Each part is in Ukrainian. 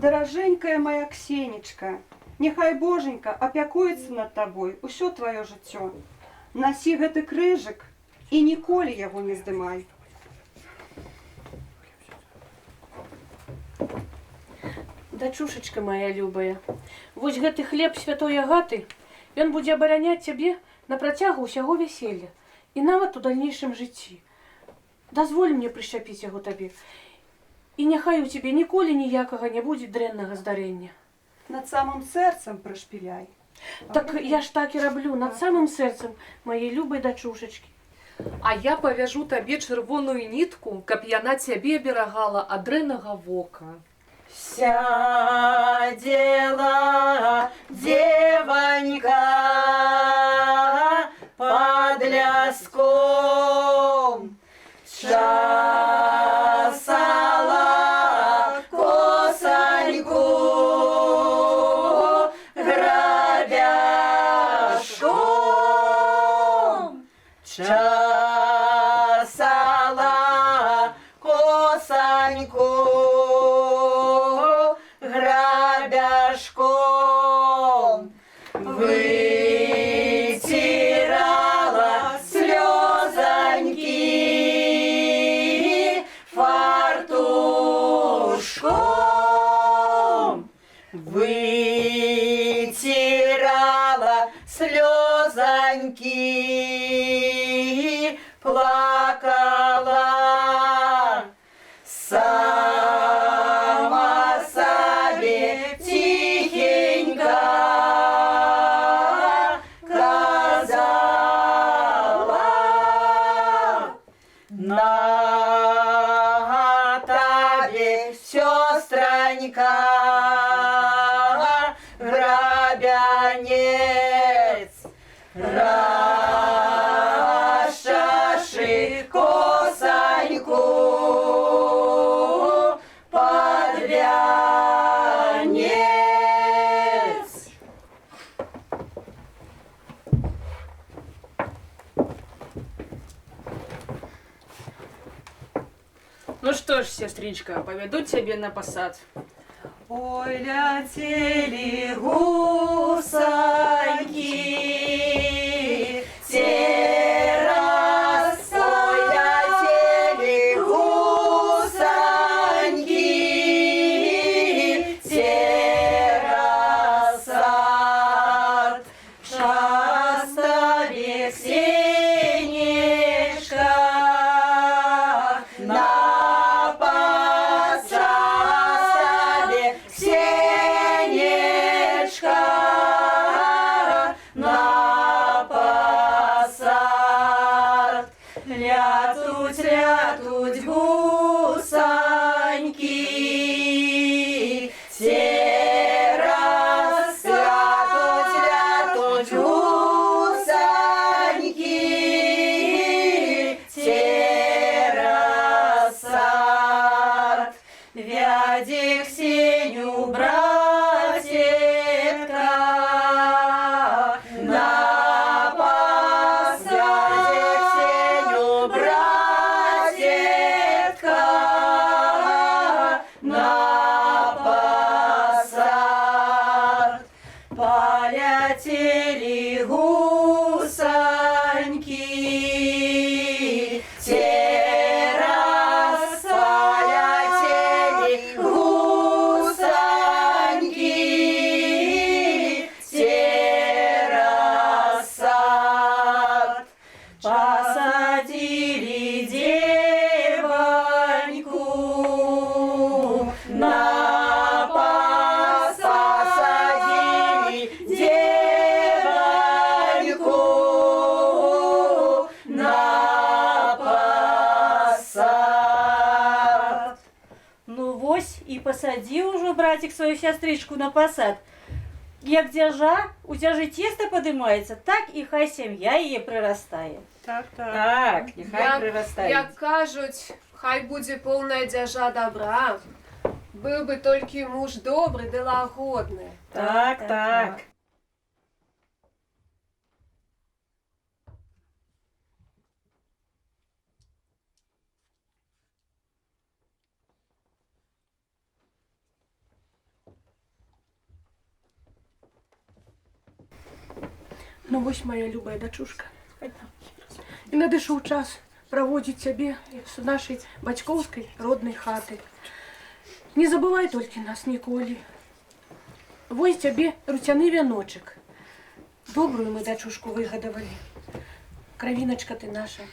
Дороженькая моя Ксенечка, нехай Боженька опякуецца над табой усё твоё жыццё. Насі гэты крыжык і ніколі яго не здымай. Дачушачка моя любая, вось гэты хлеб святой Агаты, ён будзе абараняць цябе на працягу ўсяго вяселля і нават у дальнейшым жыцці. Дазволь мне прышчапіць яго табе, і няхай у цябе ніколі ніякага не будзе дрэннага здарэння. Над самым сэрцам прышпіляй. Так я ж так і раблю, над самым сэрцам маёй любай дачушачкі. А я павяжу табе чырвоную нітку, каб яна цябе аберагала ад дрэннага вока. Сядела девонька под ляском, чесала косоньку грабяшком, чесала косоньку грабяшком, вытирала слезоньки фартушком, вытирала слезоньки, плакала сама себе тихенько, казала: на табе, сестренька, грабянец, расчеши косоньку под вянец. Ну что ж, сестричка, поведу тебе на посад. Ой, летели гусаки, те раз, ой, летели гусаньки, те раз от часто Весенечка на посаде, Ксенечка на посад. Лятуть гусаньки, те раз лятуть гусаньки, те раз от вяди Ксеню, братетка, на посаде Ксеню, братетка, на посад. Полетели гусаньки, те раз полетели гусаньки, те раз от посадили девоньку на посадили девоньку на посад. Ну вось і пасадзіў ужо братик сваю сястрычку на пасад. Як дзяжа, у дзяжы цеста падымаецца, так і хай сям'я яе прырастае. Так, нехай прырастае. Як кажуць, хай будзе поўная дзяжа добра. Быў бы толькі муж добры ды лагодны. Так, так. Ну вось моя любая дачушка. І надышоў час праводзіць цябе з нашай бацькоўскай роднай хаты. Не забывай толькі нас ніколі. Вось цябе руцяны вяночак. Добрую мы дачушку выгадавалі. Кравіначка ты наша.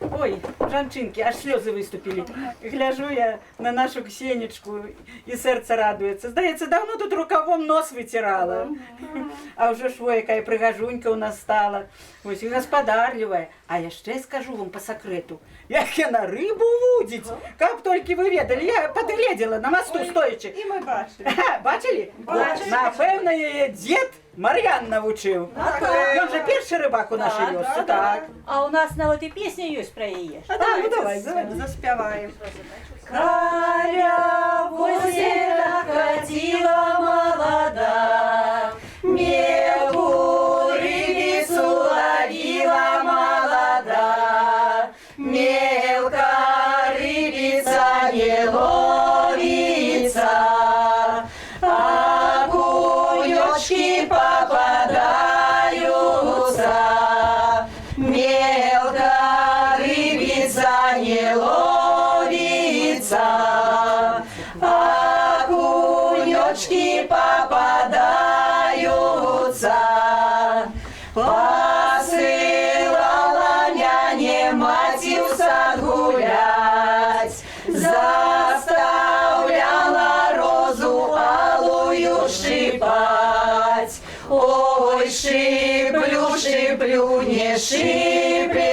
Ой, жанчынкі, аж слёзы выступілі. Гляжу я на нашу Ксенечку, і сэрца радуецца. Здаецца, давно тут рукавом нос выцірала. А ўжо ж во, якая прыгажунька ў нас стала. Вось і гаспадарлівая. А яшчэ скажу вам па сакрэту, як яна рыбу вудзіць. Каб толькі вы ведалі, я падгледзела на масту стоячы. І мы бачили. Бачылі? Бачылі. Напэўна, яе дзед Мар'ян навучыў. Ён жа першы рыбак у нашай вёсцы, так. А у нас нават і песня ёсць пра яе. Ну давай, давай. Заспяваем. Каля возера ходила молода, мелкую рыбицу ловила молода, мелкая рыбица не ловится, а кунёчки попадаются, мелкая рыбица не ловится, а кунёчки попадаются. Посылала няне мать в сад гулять, заставляла розу алую шипать. Ой, шиплю, шиплю, не шиплется,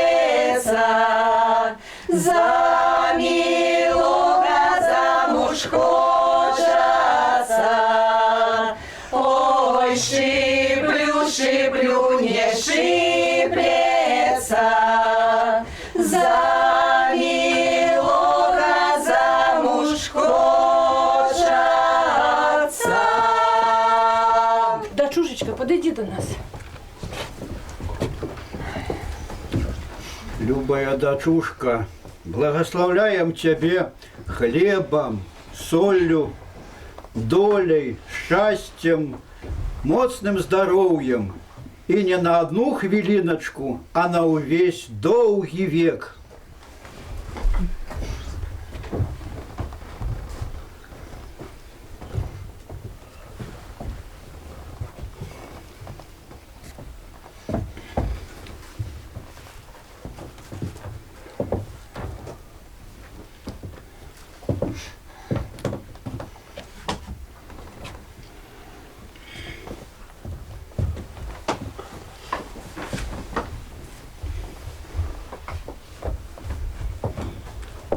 за милого замуж хочется. Ой, шиплю, шиплю, не шиплется, за милого замуж хочется. Дачушечка, подойди до нас. Любая дочушка, благословляем тебе хлебом, солью, долей, счастьем, моцным здоровьем. И не на одну хвилиночку, а на увесь долгий век.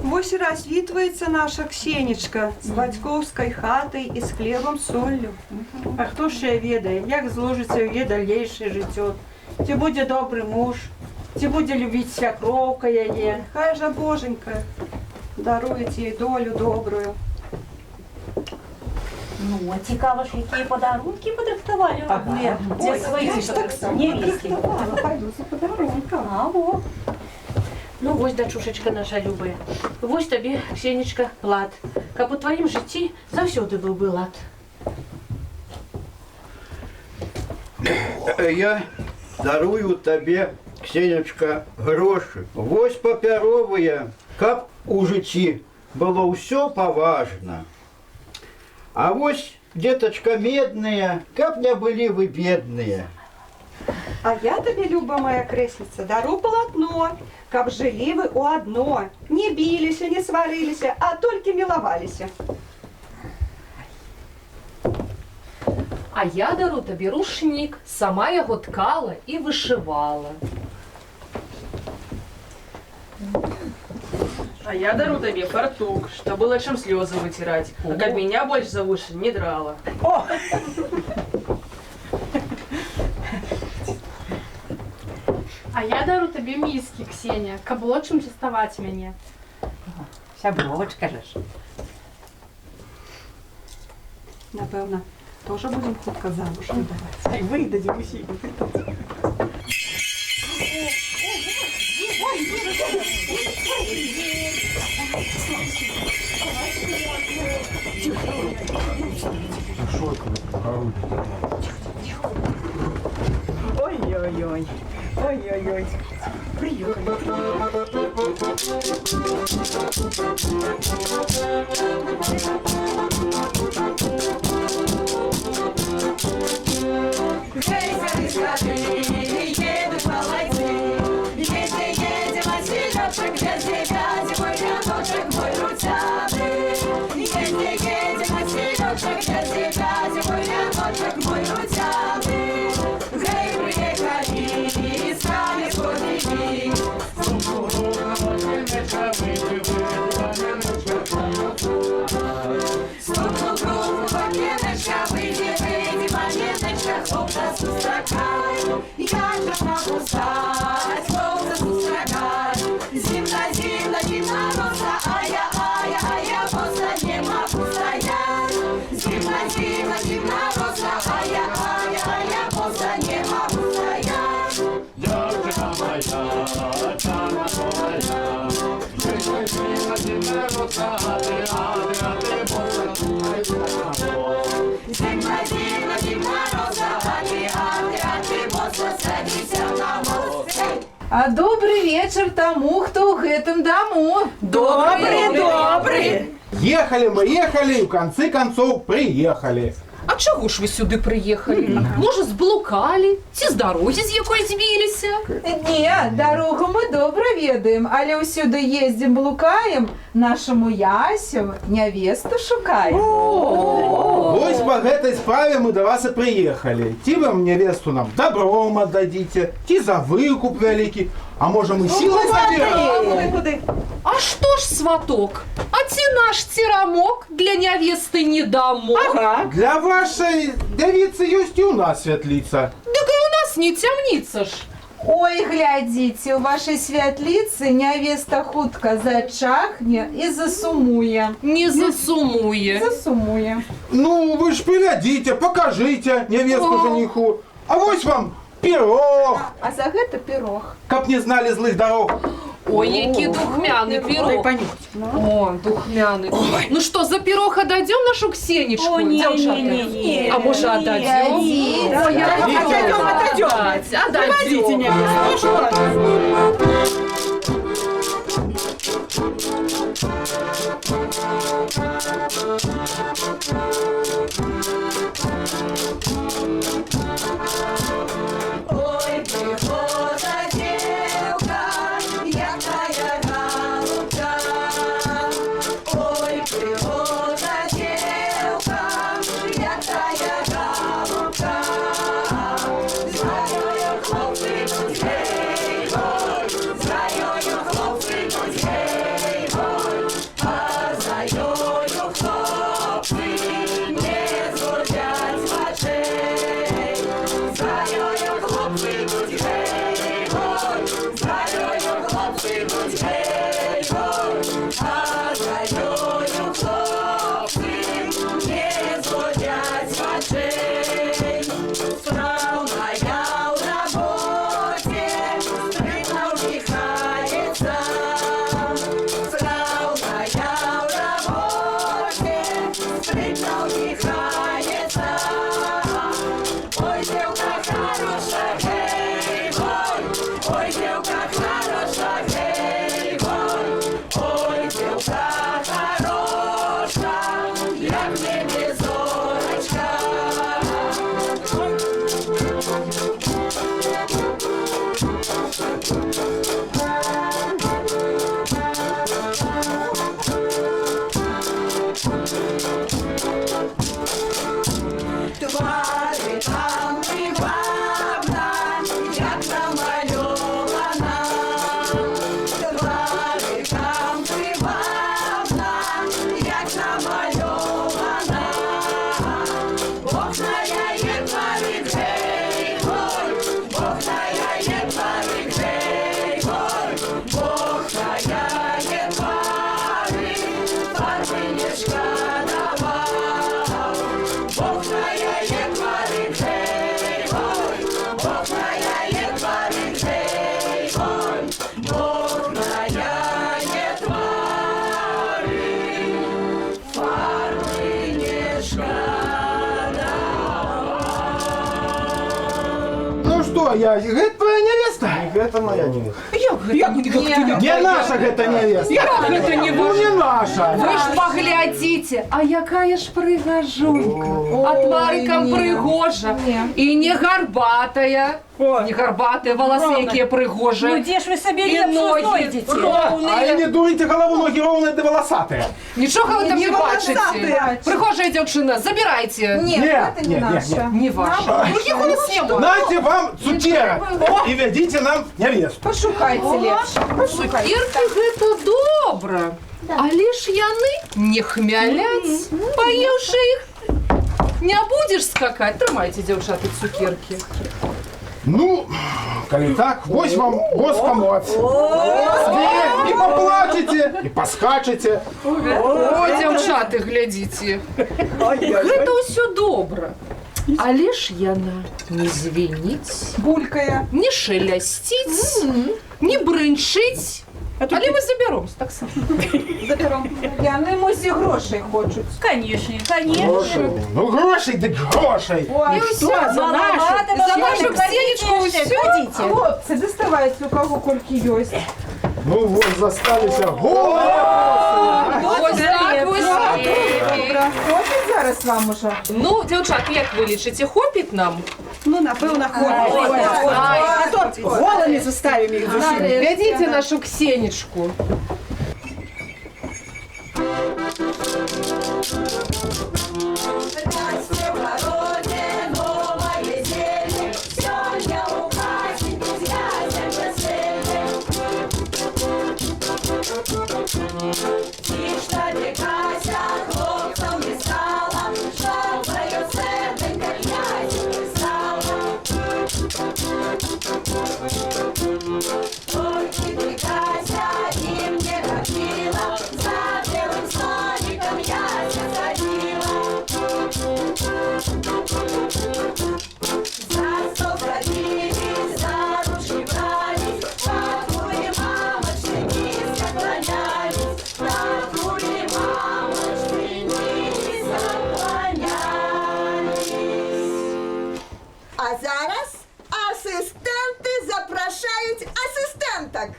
Вось і развітваецца наша Ксенечка з бацькоўскай хатай і з хлебам соллю. А хто ще ведае, як зложыцца яе далейшае жыццё? Ці будзе добры муж, ці будзе любіць свякроўка яе? Хай жа Боженька даруе їй долю добрую. Ну, а цікаво ж, які подарунки подрихтували Ага. для своїх невістки. Пойду за подарунком. А, во. Ну вось, дачушечка наша любая. Вось табе, Ксенечка, лад. Каб у тваім жыцці заўсёды быў бы лад. Я дарую тебе, Ксенечка, гроши. Вось папяровыя, каб у жыцці было ўсё паважна. А вось, деточка, медная, каб не былі вы бедныя. А я тебе, люба моя крестница, дару полотно, каб жили вы у одно, не билися, не сварилися, а только миловалися. А я дару тобі рушнік, сама його ткала і вишивала. А я дару тебе фартук, что было чем слезы вытирать. А как меня больше за уши не драла. А я дару тобі миски, Ксения, каб было чым частаваць мяне. Сябровачка ж. Напевно, тоже будем хутка замуж выдавать. І видадім усі. Ой-ой-ой. Ой-ой-ой. Приехали. А добрый вечер тому, кто в этом дому. Добрый. Ехали мы, ехали, и в конце концов приехали. А чого ж ви сюди приїхали? Може, зблукали? Ці з дороги з якої збилися? Ні, дорогу ми добре ведаем, але усюди їздим, блукаем, нашому Ясю невесту шукаем. Ось по этой справе мы до вас и приехали. Ти вам невесту нам добром отдадите, ти за выкуп великий, а можем и силой заберем. А що ж, сваток? А ці наш цірамок для невести не дамо. Для вашей девицы есть и у нас светлица. Так і у нас не тямніться ж. Ой, глядите, у вашей святлицы невеста хутко зачахне и засумує. Не засумує. Засумує. Ну, вы ж приглядите, покажите невесту жениху. А вот вам пирог, А за гэта пирог. как не знали злых дорог. Ой, який духмяний Дай пирог. понюхать. О, духмяний. Ну что, за пирог отдадем нашу Ксенечку? О, ні, девчата? ні, ні. А може отдадем? Ні, Ой, я Отойдем. Выводите отдадем. невесту. что, я, это твоя невеста? Это моя невеста. Не наша это невеста. Як гэта не Ну не наша. Вы ж паглядзіце, а якая ж прыгажунька. Отварикам прыгожа. І не гарбатая. Не гарбатая, валасы якія Ну прыгожыя. где ж вы себе І лепшую ногі знойдете? А и роўныя. не дурите голову, ноги ровные да волосатые. Нічога вы там не волосатая. бачыце. Прыгожая дзяўчына, забірайце. Нет, Не, это не не, не, наша. Не ваша. Других у нас не было. Дайте вам цукерок и ведите нам невесту. Пошукайте лепше. Пошукайте. Цукерки гэта добра. Але ж яны не хмяляць. Паеўшы іх, не будзеш скакаць. Трымайце, дзяўчаты, цукеркі. Ну, коли так, вось вам воскомоц. И поплачете, и поскачете. О, дзяўчаты, глядзіце. Гэта ўсё добра. Але ж яна не звініць, Булькая. не шелясціць, не брынчыць. Але мы забяром таксама. Заберем. Яны мусі грошей хочуть. Конечно, конечно. Ну, грошей, да грошей. Ой, Маловато, За нашу Ксенечку всё. Ходите. хлопці, доставайте, у кого кольки есть. Ну вот, застались голые. Ось так ось. Добре. Хватить зараз вам уже? Ну, дзяўчаты, як вы лічыце, хопіць нам? Ну, напевно, хватить. А то голыми заставим их душить. Глядзіце нашу Ксенечку. А зараз асистенти запрошують асистенток.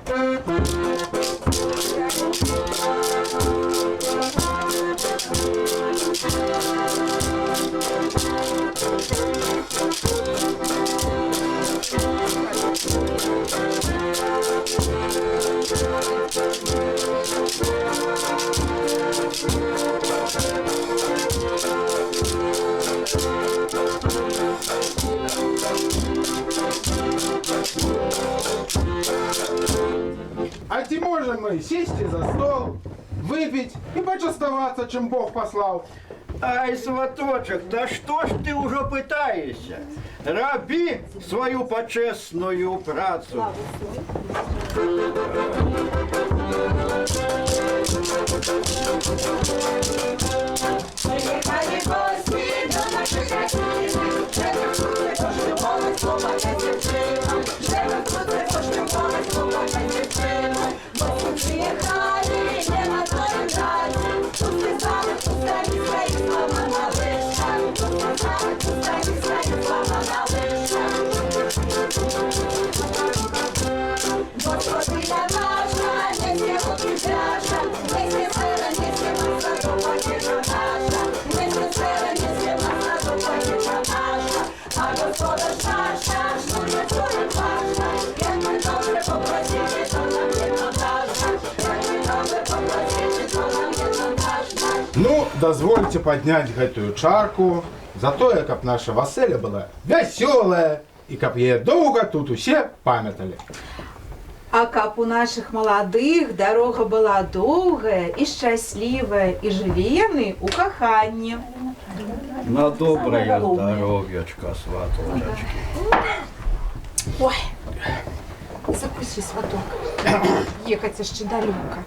А те можем мы сесть за стол, выпить и почастоваться, чем Бог послал. Ай, сваточек, да что ж ты уже пытаешься? Раби свою почестную працу. Ну, дозвольте поднять гэтую чарку за тое, каб наша васелля была вясёлая и каб яе доўга тут усе памяталі. А каб у наших маладых дарога была доўгая і шчаслівая, і жылі яны у каханні. На доброе здоровьечко, сваточечки. Ой, закусі, сваток. Ехаць яшчэ далёка.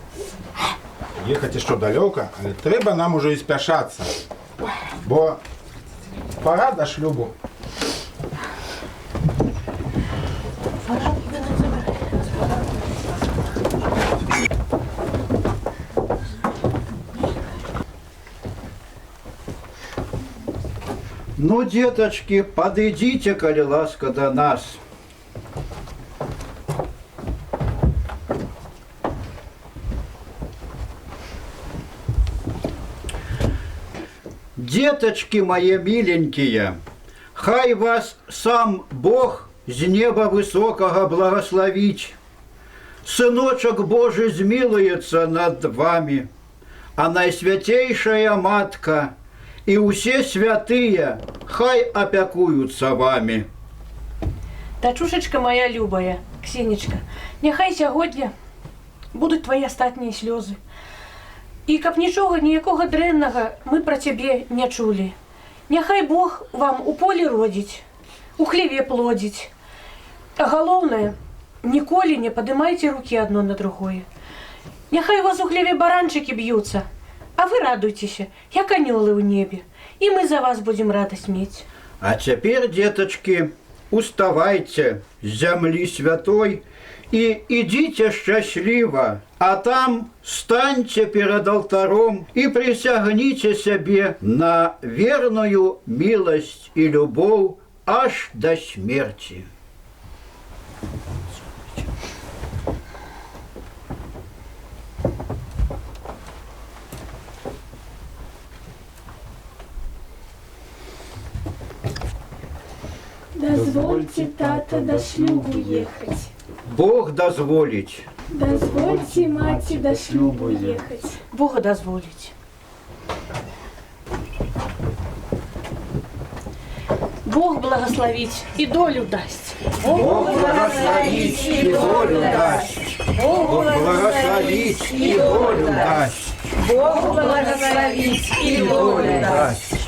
Ехаць яшчэ далёка, але трэба нам уже і спяшацца, бо пора да шлюбу. Ну, деточки, подойдите, коли ласка, до нас. Деточки мои миленькие, хай вас сам Бог с неба высокого благословить. Сыночек Божий змилуется над вами, а Наисвятейшая Матка и усе святые хай опякуются вами. Дачушечка моя любая, Ксенечка, няхай сягодня будуть твои астатнія слёзы. І каб нічога, ніякога дрэннага мы пра цябе не чулі. Няхай Бог вам у полі родзіць, у хлеве плодзіць. А галоўнае, ніколі не падымайце рукі адно на другое. Няхай у вас у хлеве баранчыкі б'юцца, а вы радуйцеся, як анёлы ў небе, і мы за вас будзем радасць мець. А теперь, деточки, уставайте с земли святой и идите счастливо, а там станьте перед алтаром и присягните себе на верную милость и любовь аж до смерти. Дозвольте, тата, до шлюбу ехать. Бог дозволить. Дозвольте, мати, до шлюбу ехать. Бога дозволить. Бог благословить и долю дасть. Бог благословить и долю даст. Бог благословить и долю даст. Бог благословить и долю даст.